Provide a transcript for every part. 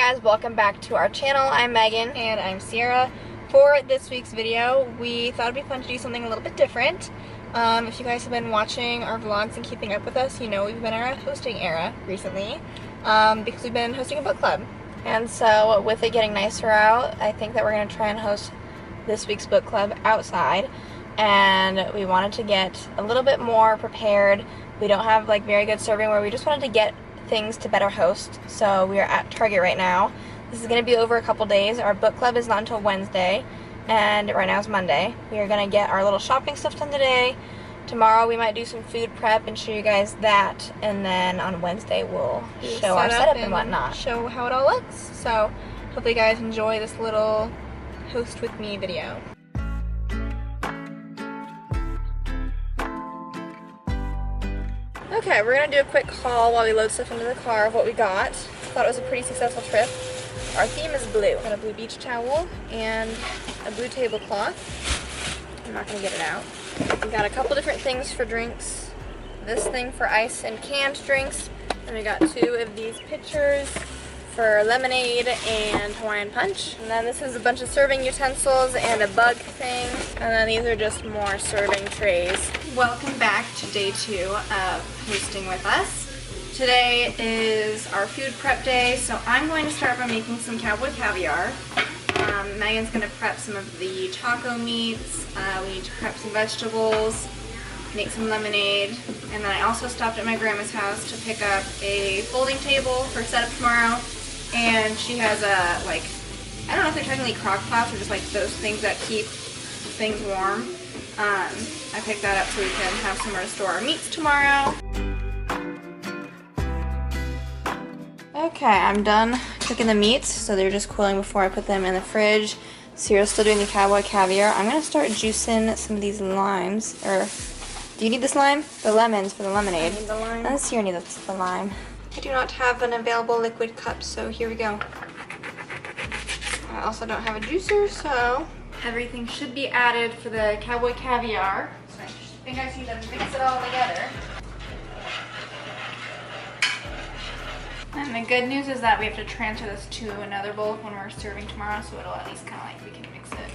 guys, welcome back to our channel. I'm Megan. And I'm Sierra. For this week's video, we thought it'd be fun to do something a little bit different. If you guys have been watching our vlogs and keeping up with us, you know we've been in our hosting era recently because we've been hosting a book club. And so with it getting nicer out, I think that we're going to try and host this week's book club outside. And we wanted to get a little bit more prepared. We don't have like very good serving where we just wanted to get things to better host. So we are at Target right now. This is going to be over a couple days. Our book club is not until Wednesday, and right now is Monday. We are going to get our little shopping stuff done today. Tomorrow we might do some food prep and show you guys that, and then on Wednesday we'll show our setup and whatnot. Show how it all looks. So hopefully you guys enjoy this little host with me video. Okay, we're going to do a quick haul while we load stuff into the car of what we got. Thought it was a pretty successful trip. Our theme is blue. Got a blue beach towel and a blue tablecloth. I'm not going to get it out. We got a couple different things for drinks. This thing for ice and canned drinks. And we got two of these pitchers for lemonade and Hawaiian punch. And then this is a bunch of serving utensils and a bug thing. And then these are just more serving trays. Welcome back to day 2 of hosting with us. Today is our food prep day, so I'm going to start by making some cowboy caviar. Megan's going to prep some of the taco meats. We need to prep some vegetables, make some lemonade, and then I also stopped at my grandma's house to pick up a folding table for setup tomorrow. And she has a, like, I don't know if they're technically crock pots or just like those things that keep things warm. I picked that up so we can have somewhere to store our meats tomorrow. Okay, I'm done cooking the meats, so they're just cooling before I put them in the fridge. Sierra's still doing the cowboy caviar. I'm going to start juicing some of these limes. Or, do you need this lime? The lemons for the lemonade. I need the lime. And Sierra needs the lime. I do not have an available liquid cup, so here we go. I also don't have a juicer, so everything should be added for the cowboy caviar. So I think I just need to mix it all together. And the good news is that we have to transfer this to another bowl when we're serving tomorrow, so it'll at least kind of like we can mix it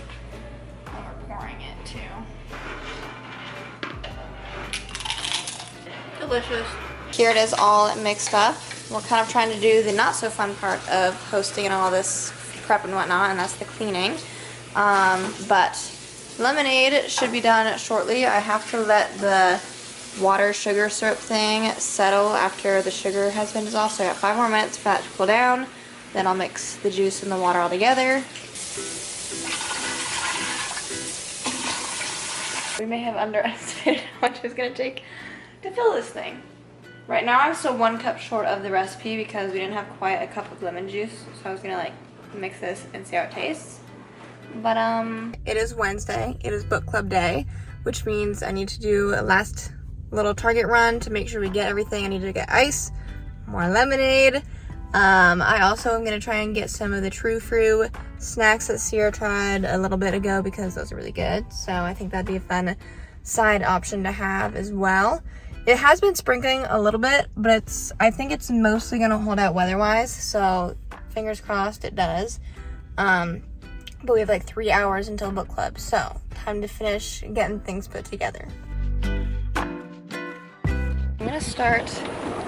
when we're pouring it too. Delicious. Here it is all mixed up. We're kind of trying to do the not so fun part of hosting and all this prep and whatnot, and that's the cleaning. But lemonade should be done shortly. I have to let the water sugar syrup thing settle after the sugar has been dissolved, so I got 5 more minutes for that to cool down. Then I'll mix the juice and the water all together. We may have underestimated how much it's going to take to fill this thing. Right now I'm still 1 cup short of the recipe because we didn't have quite a cup of lemon juice, so I was going to like mix this and see how it tastes. But it is Wednesday. It is book club day, which means I need to do a last little Target run to make sure we get everything. I need to get ice, more lemonade. I also am going to try and get some of the True Fruit snacks that Sierra tried a little bit ago because those are really good. So I think that'd be a fun side option to have as well. It has been sprinkling a little bit, but I think it's mostly going to hold out weather-wise, so fingers crossed it does. But we have like 3 hours until book club, so time to finish getting things put together. I'm going to start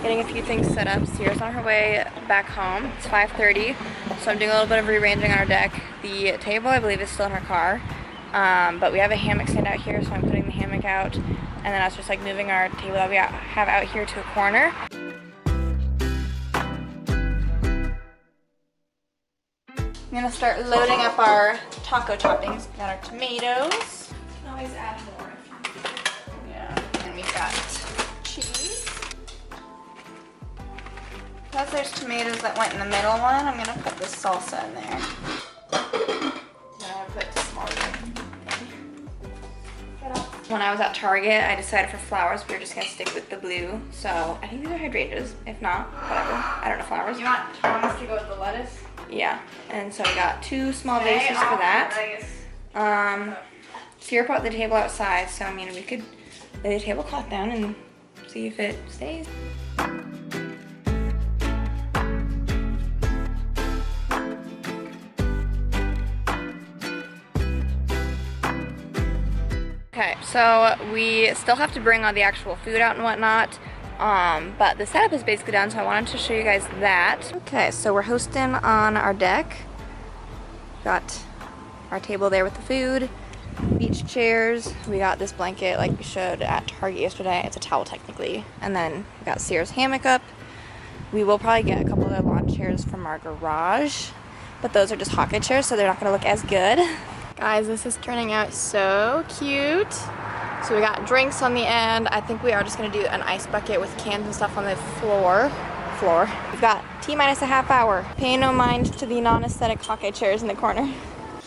getting a few things set up. Sierra's on her way back home. It's 5:30, so I'm doing a little bit of rearranging on our deck. The table, I believe, is still in her car, but we have a hammock stand out here, so I'm putting the hammock out. And then I was just like moving our table that we have out here to a corner. I'm gonna start loading up our taco toppings. Got our tomatoes. You can always add more. Yeah. And we've got cheese. Because there's tomatoes that went in the middle one, I'm gonna put the salsa in there. Then I'm gonna put the small one. When I was at Target, I decided for flowers we were just gonna stick with the blue. So I think these are hydrangeas. If not, whatever. I don't know flowers. You want Thomas to go with the lettuce? Yeah. And so I got 2 small vases for that. Sierra brought the table outside, so I mean we could lay the tablecloth down and see if it stays. Okay, so we still have to bring all the actual food out and whatnot, but the setup is basically done, so I wanted to show you guys that. Okay, so we're hosting on our deck. Got our table there with the food, beach chairs. We got this blanket like we showed at Target yesterday. It's a towel technically. And then we got Sierra's hammock up. We will probably get a couple of lawn chairs from our garage, but those are just hocket chairs, so they're not gonna look as good. Guys, this is turning out so cute. So we got drinks on the end. I think we are just gonna do an ice bucket with cans and stuff on the floor. We've got T-minus a half hour. Pay no mind to the non-aesthetic hockey chairs in the corner.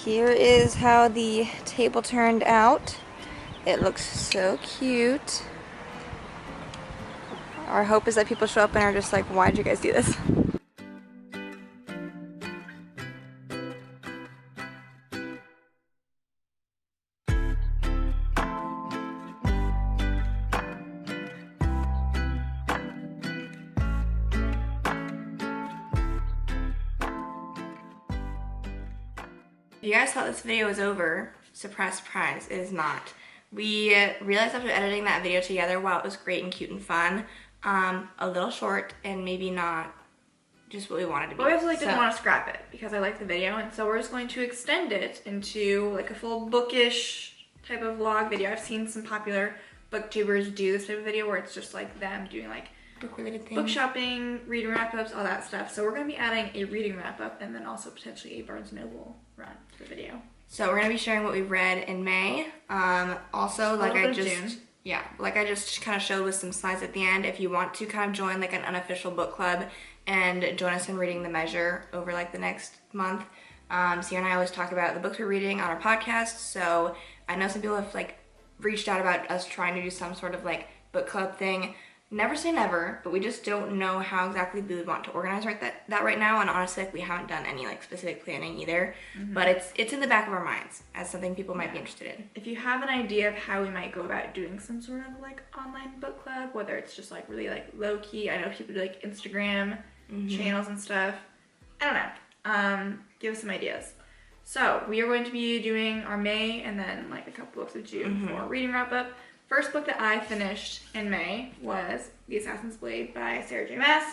Here is how the table turned out. It looks so cute. Our hope is that people show up and are just like, why'd you guys do this? If you guys thought this video was over, surprise, surprise, it is not. We realized after editing that video together, while it was great and cute and fun, a little short and maybe not just what we wanted to be. But we also didn't want to scrap it because I liked the video, and so we're just going to extend it into like a full bookish type of vlog video. I've seen some popular booktubers do this type of video where it's just like them doing like Book-related things. Book shopping, reading wrap-ups, all that stuff. So we're going to be adding a reading wrap-up and then also potentially a Barnes & Noble run for the video. So we're going to be sharing what we read in May. Also, like I just kind of showed with some slides at the end, if you want to kind of join like an unofficial book club and join us in reading The Measure over like the next month. Sierra and I always talk about the books we're reading on our podcast, so I know some people have like reached out about us trying to do some sort of like book club thing. Never say never, but we just don't know how exactly we would want to organize that right now, and honestly, like, we haven't done any like specific planning either. But it's in the back of our minds as something people might be interested in. If you have an idea of how we might go about doing some sort of like online book club, whether it's just like really like low key, I know people do like Instagram channels and stuff. I don't know. Give us some ideas. So we are going to be doing our May and then like a couple books of June for reading wrap up. First book that I finished in May was The Assassin's Blade by Sarah J. Maas.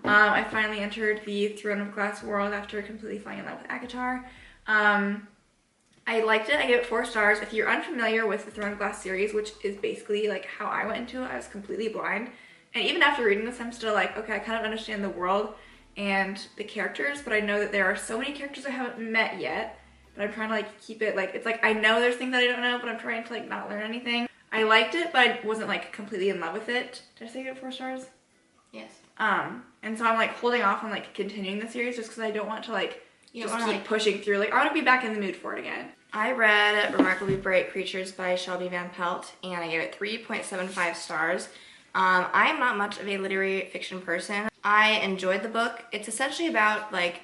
I finally entered the Throne of Glass world after completely falling in love with ACOTAR. I liked it. I gave it 4 stars. If you're unfamiliar with the Throne of Glass series, which is basically like how I went into it, I was completely blind. And even after reading this, I'm still like, okay, I kind of understand the world and the characters, but I know that there are so many characters I haven't met yet. But I'm trying to like keep it like, it's like I know there's things that I don't know, but I'm trying to like not learn anything. I liked it, but I wasn't like completely in love with it. Did I say give it 4 stars? Yes. And so I'm like holding off on like continuing the series just because I don't want to like just keep like pushing through. Like I want to be back in the mood for it again. I read Remarkably Bright Creatures by Shelby Van Pelt, and I gave it 3.75 stars. I am not much of a literary fiction person. I enjoyed the book. It's essentially about like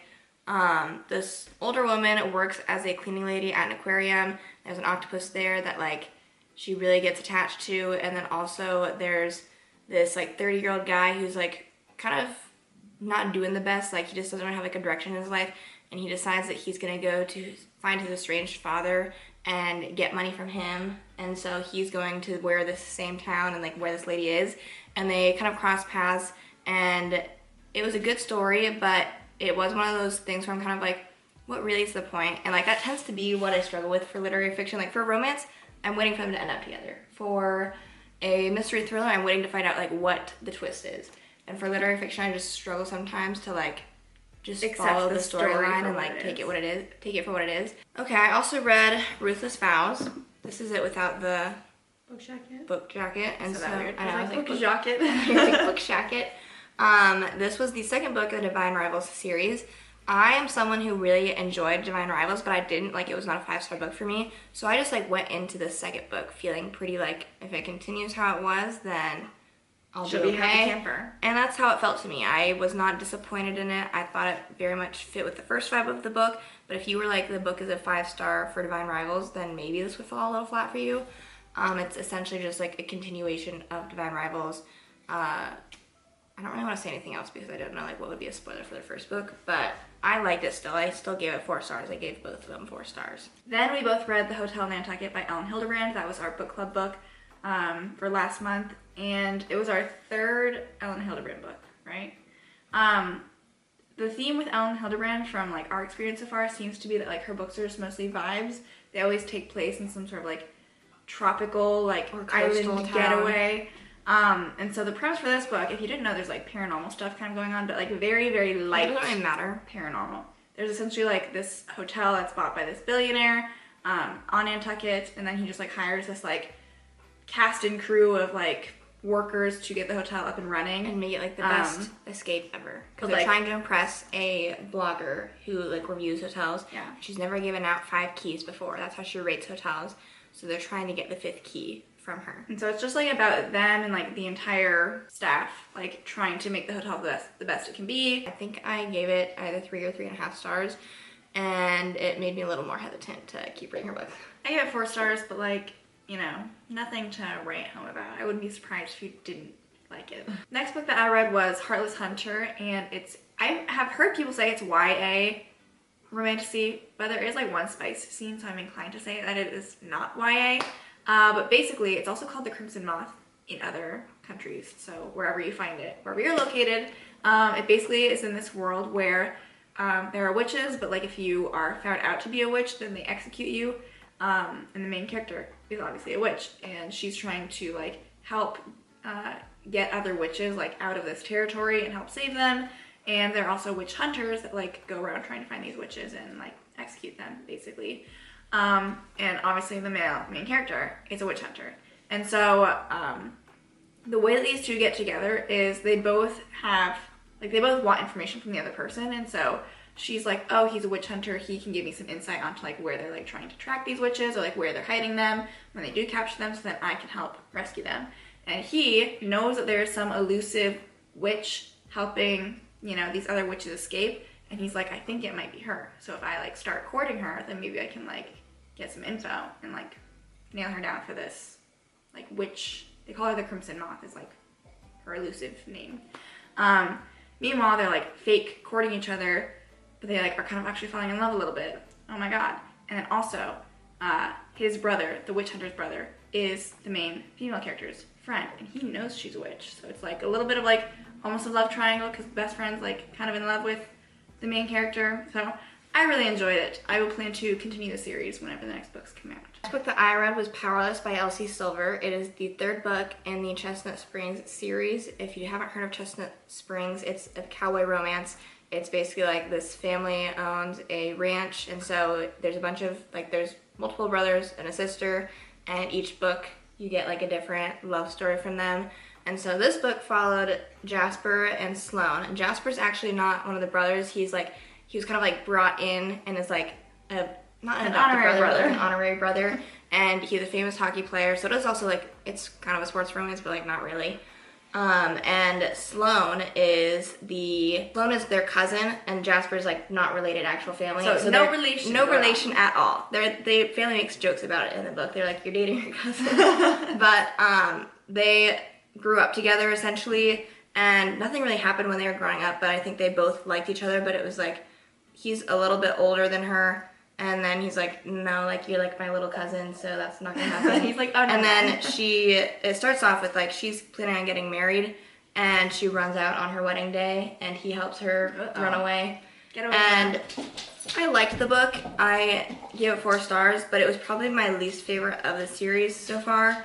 this older woman works as a cleaning lady at an aquarium. There's an octopus there that like she really gets attached to, and then also there's this like 30-year-old guy who's like kind of not doing the best, like he just doesn't have like a direction in his life, and he decides that he's gonna go to find his estranged father and get money from him, and so he's going to where this same town and like where this lady is, and they kind of cross paths, and it was a good story, but it was one of those things where I'm kind of like, what really is the point? And like that tends to be what I struggle with for literary fiction. Like for romance, I'm waiting for them to end up together. For a mystery thriller, I'm waiting to find out like what the twist is. And for literary fiction, I just struggle sometimes to like just follow the storyline and like take it for what it is. Okay, I also read Ruthless Vows. This is it without the book jacket. And so weird. I was like book jacket. book jacket. This was the second book of the Divine Rivals series. I am someone who really enjoyed Divine Rivals, but I didn't, like, it was not a 5-star book for me. So I just, like, went into the second book feeling pretty, like, if it continues how it was, then I'll be okay. Happy camper. And that's how it felt to me. I was not disappointed in it. I thought it very much fit with the first vibe of the book. But if you were like, the book is a 5-star for Divine Rivals, then maybe this would fall a little flat for you. It's essentially just, like, a continuation of Divine Rivals. I don't really want to say anything else because I don't know like what would be a spoiler for the first book, but I liked it still. I still gave it 4 stars. I gave both of them 4 stars. Then we both read The Hotel Nantucket by Ellen Hildebrand. That was our book club book for last month, and it was our 3rd Ellen Hildebrand book, right? The theme with Ellen Hildebrand from like our experience so far seems to be that like her books are just mostly vibes. They always take place in some sort of like tropical like island getaway. And so the premise for this book, if you didn't know, there's like paranormal stuff kind of going on, but like very, very light. It doesn't really matter. Paranormal. There's essentially like this hotel that's bought by this billionaire on Nantucket, and then he just like hires this like cast and crew of like workers to get the hotel up and running and make it like the best escape ever, because they're like, trying to impress a blogger who like reviews hotels. Yeah, she's never given out 5 keys before. That's how she rates hotels, so they're trying to get the 5th key from her. And so it's just like about them and like the entire staff like trying to make the hotel the best it can be. I think I gave it either 3 or 3.5 stars, and it made me a little more hesitant to keep reading her book. I gave it 4 stars, but like, you know, nothing to write home about. I wouldn't be surprised if you didn't like it. Next book that I read was Heartless Hunter, and I have heard people say it's YA romantasy, but there is like one spice scene, so I'm inclined to say that it is not YA. But basically, it's also called The Crimson Moth in other countries, so wherever you find it, wherever you're located, it basically is in this world where there are witches, but like if you are found out to be a witch, then they execute you. And the main character is obviously a witch, and she's trying to like help get other witches like out of this territory and help save them. And there are also witch hunters that like go around trying to find these witches and like execute them, basically. And obviously the main character is a witch hunter. And so the way that these two get together is they both want information from the other person, and so she's like, oh, he's a witch hunter, he can give me some insight onto like where they're like trying to track these witches, or like where they're hiding them when they do capture them, so that I can help rescue them. And he knows that there's some elusive witch helping, you know, these other witches escape, and he's like, I think it might be her, so if I like start courting her, then maybe I can like get some info and like nail her down for this like witch. They call her the Crimson Moth, is like her elusive name. Meanwhile, they're like fake courting each other, but they like are kind of actually falling in love a little bit. Oh my god. And then also his brother, the witch hunter's brother, is the main female character's friend, and he knows she's a witch, so it's like a little bit of like almost a love triangle, because the best friend's like kind of in love with the main character. So I really enjoyed it. I will plan to continue the series whenever the next books come out. The next book that I read was Powerless by Elsie Silver. It is the 3rd book in the Chestnut Springs series. If you haven't heard of Chestnut Springs, it's a cowboy romance. It's basically like this family owns a ranch, and so there's a bunch of like, there's multiple brothers and a sister, and each book you get like a different love story from them. And so this book followed Jasper and Sloan. And Jasper's actually not one of the brothers. He was kind of like brought in and is like not an adopted brother, but an honorary brother. And he's a famous hockey player. So it is also like, it's kind of a sports romance, but like not really. And Sloan is their cousin, and Jasper's like not related actual family. So no relation. No relation at all. The family makes jokes about it in the book. They're like, you're dating your cousin. But they grew up together essentially, and nothing really happened when they were growing up, but I think they both liked each other. But it was like, he's a little bit older than her, and then he's like, no, like, you're like my little cousin, so that's not gonna happen. He's like, oh no. And then it starts off with like, she's planning on getting married, and she runs out on her wedding day, and he helps her run away. Get away. And I liked the book. I gave it 4 stars, but it was probably my least favorite of the series so far.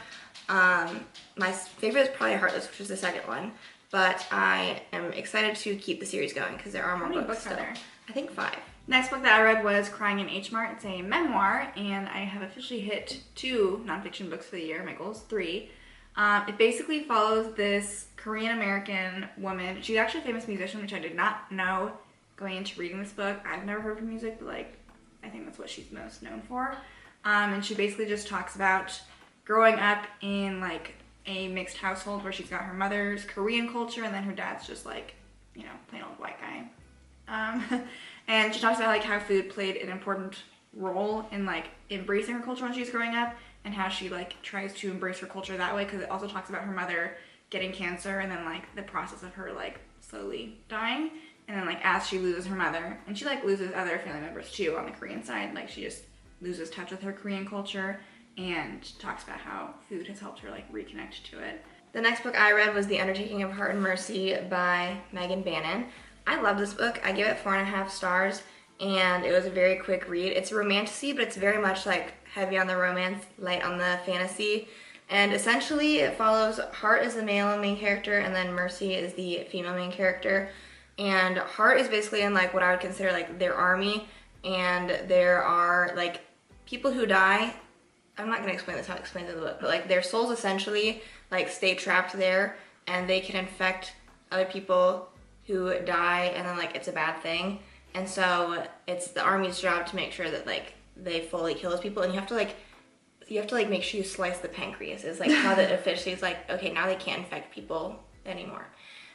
My favorite is probably Heartless, which was the 2nd one, but I am excited to keep the series going because there are more books still. I think 5. Next book that I read was Crying in H Mart. It's a memoir, and I have officially hit 2 nonfiction books for the year. My goal is 3. It basically follows this Korean-American woman. She's actually a famous musician, which I did not know going into reading this book. I've never heard of her music, but like, I think that's what she's most known for. And she basically just talks about growing up in like a mixed household where she's got her mother's Korean culture, and then her dad's just like, you know, plain old white guy. And she talks about like how food played an important role in like embracing her culture when she's growing up, and how she like tries to embrace her culture that way, because it also talks about her mother getting cancer and then like the process of her like slowly dying. And then like as she loses her mother, and she like loses other family members too on the Korean side, like she just loses touch with her Korean culture and talks about how food has helped her like reconnect to it. The next book I read was The Undertaking of Heart and Mercy by Megan Bannon. I love this book. I gave it 4.5 stars, and it was a very quick read. It's a romantasy, but it's very much like heavy on the romance, light on the fantasy. And essentially it follows Heart as the male main character, and then Mercy is the female main character. And Heart is basically in like what I would consider like their army, and there are like people who die. I'm not gonna explain this how it explains in the book, but like their souls essentially like stay trapped there, and they can infect other people who die, and then like it's a bad thing. And so it's the army's job to make sure that like they fully kill those people, and you have to like make sure you slice the pancreas. Is like how that officially is like, okay, now they can't infect people anymore.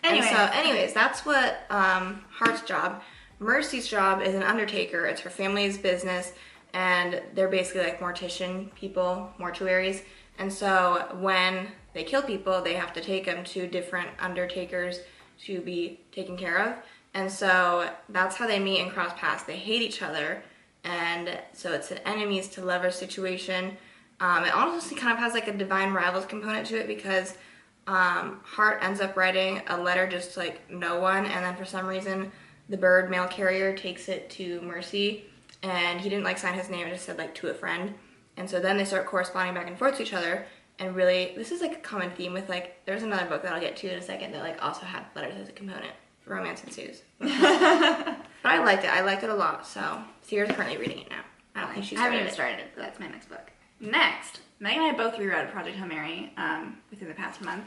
Anyway. And so anyways, that's what Heart's job. Mercy's job is an undertaker. It's her family's business, and they're basically like mortician people, mortuaries. And so when they kill people, they have to take them to different undertakers to be taken care of. And so that's how they meet and cross paths. They hate each other, and so it's an enemies to lovers situation. It honestly kind of has like a divine rivals component to it, because Hart ends up writing a letter just to like no one, and then for some reason the bird mail carrier takes it to Mercy, and he didn't like sign his name, it just said like to a friend. And so then they start corresponding back and forth to each other, and really this is like a common theme with like, there's another book that I'll get to in a second that like also had letters as a component. Romance ensues. But I liked it a lot, so Sierra's currently reading it now. I don't think she's I haven't even started it, but that's my next book. Next, Meg and I both reread Project Hail Mary within the past month.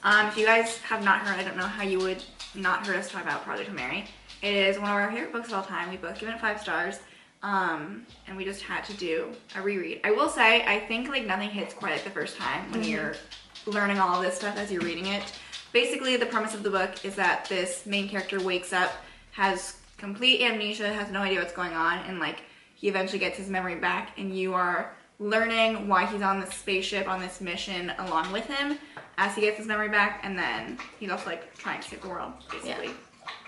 If you guys have not heard, I don't know how you would not heard us talk about Project Hail Mary. It is one of our favorite books of all time. We both given it 5 stars, and we just had to do a reread. I will say, I think like nothing hits quite like the first time when you're learning all of this stuff as you're reading it. Basically, the premise of the book is that this main character wakes up, has complete amnesia, has no idea what's going on, and like he eventually gets his memory back, and you are learning why he's on this spaceship, on this mission along with him as he gets his memory back, and then he's also like trying to save the world, basically. Yeah.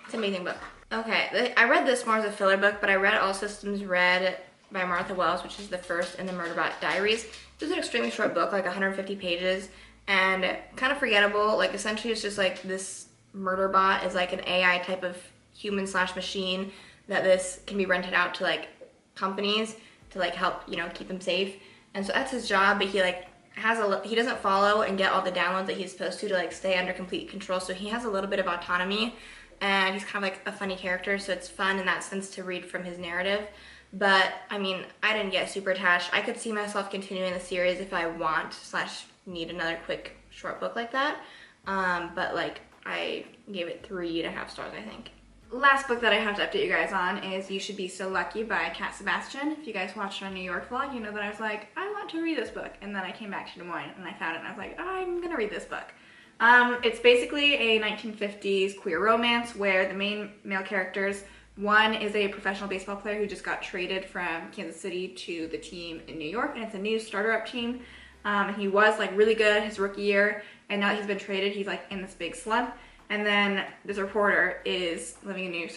It's an amazing book. Okay, I read this more as a filler book, but I read All Systems Red by Martha Wells, which is the first in the Murderbot Diaries. It was an extremely short book, like 150 pages, and kind of forgettable. Like essentially it's just like this murder bot is like an AI type of human/machine that this can be rented out to like companies to like help, you know, keep them safe. And so that's his job, but he like he doesn't follow and get all the downloads that he's supposed to like stay under complete control. So he has a little bit of autonomy, and he's kind of like a funny character, so it's fun in that sense to read from his narrative. But I mean, I didn't get super attached. I could see myself continuing the series if I want/need another quick short book like that. But like I gave it 3.5 stars, I think. Last book that I have to update you guys on is You Should Be So Lucky by Kat Sebastian. If you guys watched our New York vlog, you know that I was like, I want to read this book. And then I came back to Des Moines and I found it and I was like, I'm gonna read this book. It's basically a 1950s queer romance where the main male characters, one is a professional baseball player who just got traded from Kansas City to the team in New York, and it's a new starter-up team. He was like really good his rookie year, and now that he's been traded, he's like in this big slump. And then this reporter is living in New York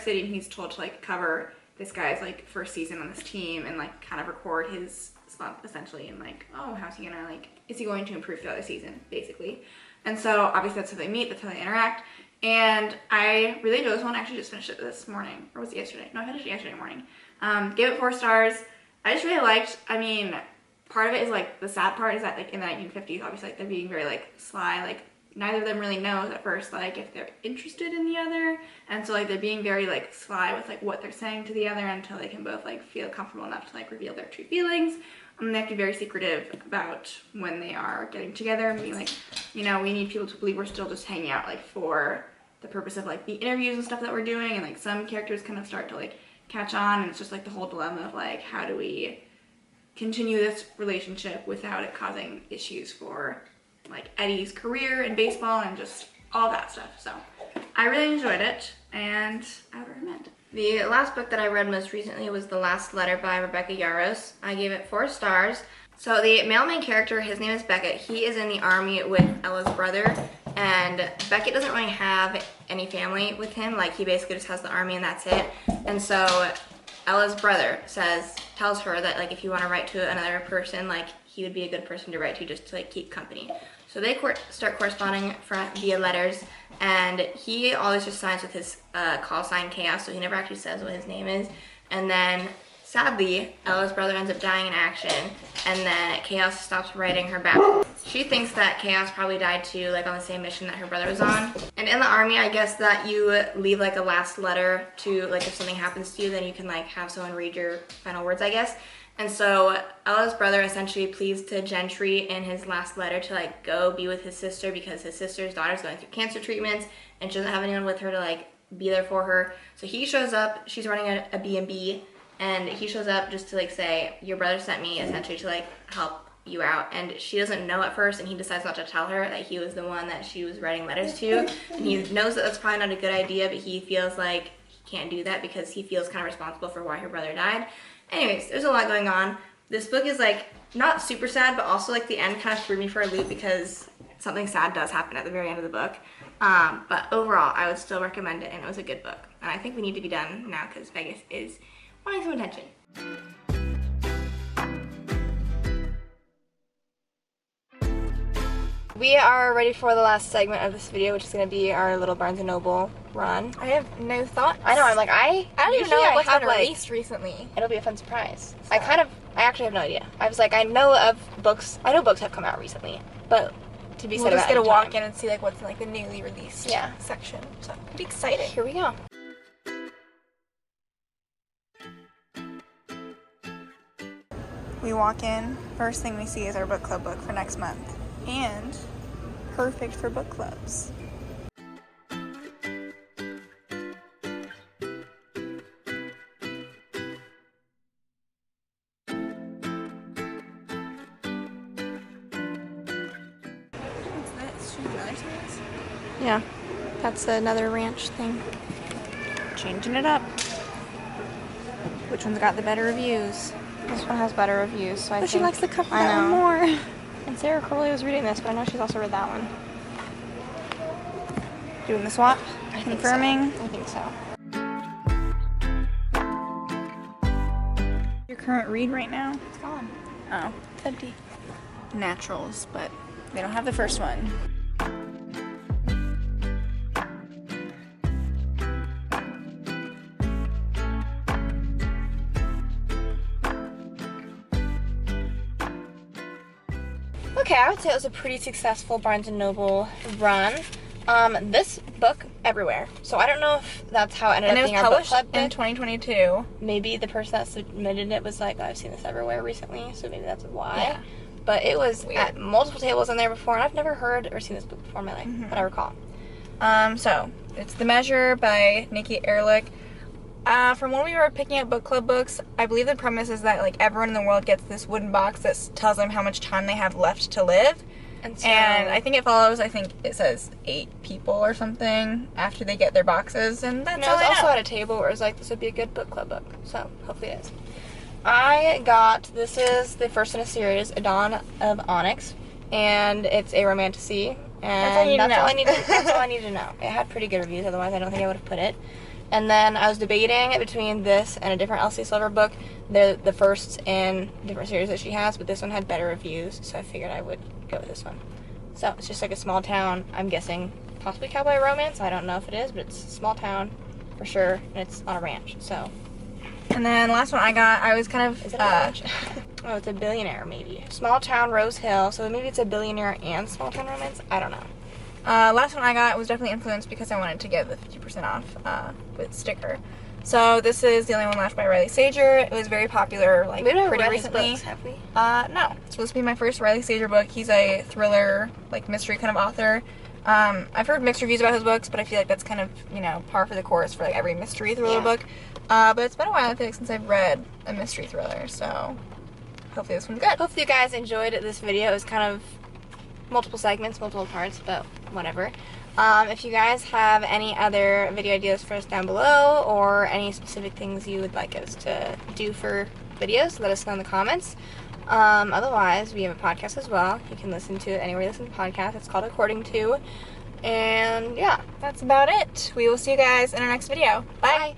City, and he's told to like cover this guy's like first season on this team and like kind of record his slump essentially, and like, oh, how's he gonna like, is he going to improve throughout the season basically? And so obviously that's how they meet, that's how they interact. And I really enjoyed this one. I actually just finished it this morning, or was it yesterday? No, I finished it yesterday morning. Gave it 4 stars. I just really liked, I mean, part of it is like, the sad part is that like in the 1950s, obviously like they're being very like sly, like neither of them really knows at first like if they're interested in the other, and so like they're being very like sly with like what they're saying to the other until they can both like feel comfortable enough to like reveal their true feelings. They have to be very secretive about when they are getting together and being like, you know, we need people to believe we're still just hanging out like for the purpose of like the interviews and stuff that we're doing. And like some characters kind of start to like catch on, and it's just like the whole dilemma of like, how do we continue this relationship without it causing issues for like Eddie's career in baseball and just all that stuff. So I really enjoyed it, and I would recommend it. The last book that I read most recently was The Last Letter by Rebecca Yarros. I gave it 4 stars. So the male main character, his name is Beckett. He is in the army with Ella's brother, And Beckett doesn't really have any family with him. Like, he basically just has the army and that's it. And so Ella's brother tells her that, like, if you want to write to another person, like, he would be a good person to write to just to, like, keep company. So they start corresponding via letters, and he always just signs with his call sign Chaos, so he never actually says what his name is. And then, sadly, Ella's brother ends up dying in action, and then Chaos stops writing her back. She thinks that Chaos probably died too, like on the same mission that her brother was on. And in the army, I guess that you leave like a last letter to, like, if something happens to you, then you can like have someone read your final words, I guess. And so Ella's brother essentially pleads to Gentry in his last letter to like go be with his sister, because his sister's daughter's going through cancer treatments and she doesn't have anyone with her to like be there for her. So he shows up, she's running a B&B, and he shows up just to like say, your brother sent me essentially to like help you out. And she doesn't know at first, and he decides not to tell her that he was the one that she was writing letters to. And he knows that that's probably not a good idea, but he feels like he can't do that because he feels kind of responsible for why her brother died. Anyways, there's a lot going on. This book is like not super sad, but also like the end kind of threw me for a loop because something sad does happen at the very end of the book. But overall, I would still recommend it, and it was a good book. And I think we need to be done now because Vegas is wanting some attention. We are ready for the last segment of this video, which is going to be our little Barnes & Noble run. I have no thoughts. I know, I'm like, I don't even know what's have been released recently. It'll be a fun surprise. So. I actually have no idea. I was like, I know books have come out recently, but to be said We'll just about get to any walk time. in and see like what's in like the newly released section. So it'll be exciting. Here we go. We walk in, first thing we see is our book club book for next month. And perfect for book clubs. Yeah, that's another ranch thing. Changing it up. Which one's got the better reviews? This one has better reviews, so I think... She likes the cover I that one know. more. And Sarah Crowley was reading this, but I know she's also read that one. Doing the swap? Confirming? I think so. Your current read right now? It's gone. Oh. It's empty. Naturals, but they don't have the first one. Okay, I would say it was a pretty successful Barnes & Noble run. This book everywhere. So I don't know if that's how it ended up being our book club in book. 2022. Maybe the person that submitted it was like, oh, I've seen this everywhere recently, so maybe that's why. Yeah. But it was Weird. at multiple tables in there before, and I've never heard or seen this book before in my life, that I recall. So it's The Measure by Nikki Ehrlich. From when we were picking up book club books, I believe the premise is that like everyone in the world gets this wooden box that tells them how much time they have left to live. And, so, And I think it follows, I think it says 8 people or something after they get their boxes, and that's I all was I also know. at a table where it was like, this would be a good book club book, so hopefully it is. This is the first in a series, A Dawn of Onyx, and it's a romantasy, and that's all I need to know. It had pretty good reviews, otherwise I don't think I would have put it. And then I was debating between this and a different Elsie Silver book. They're the first in different series that she has, but this one had better reviews, so I figured I would go with this one. So it's just like a small town, I'm guessing possibly cowboy romance. I don't know if it is, but it's a small town for sure, and it's on a ranch, so. And then last one I got, I was kind of, Is it a ranch? Oh, it's a billionaire maybe. Small town Rose Hill, so maybe it's a billionaire and small town romance? I don't know. last one I got was definitely influenced because I wanted to get the 50% off with sticker. So this is The Only One Left by Riley Sager. It was very popular, like, We've never pretty read recently. his books, have we? No. It's supposed to be my first Riley Sager book. He's a thriller, like, mystery kind of author. I've heard mixed reviews about his books, but I feel like that's kind of, you know, par for the course for, like, every mystery thriller book. But it's been a while, I think, since I've read a mystery thriller, so hopefully this one's good. Hopefully you guys enjoyed this video. It was kind of multiple segments, multiple parts, but whatever. If you guys have any other video ideas for us down below, or any specific things you would like us to do for videos, let us know in the comments. Otherwise, we have a podcast as well. You can listen to it anywhere you listen to podcasts. It's called According To. And yeah. That's about it. We will see you guys in our next video. Bye.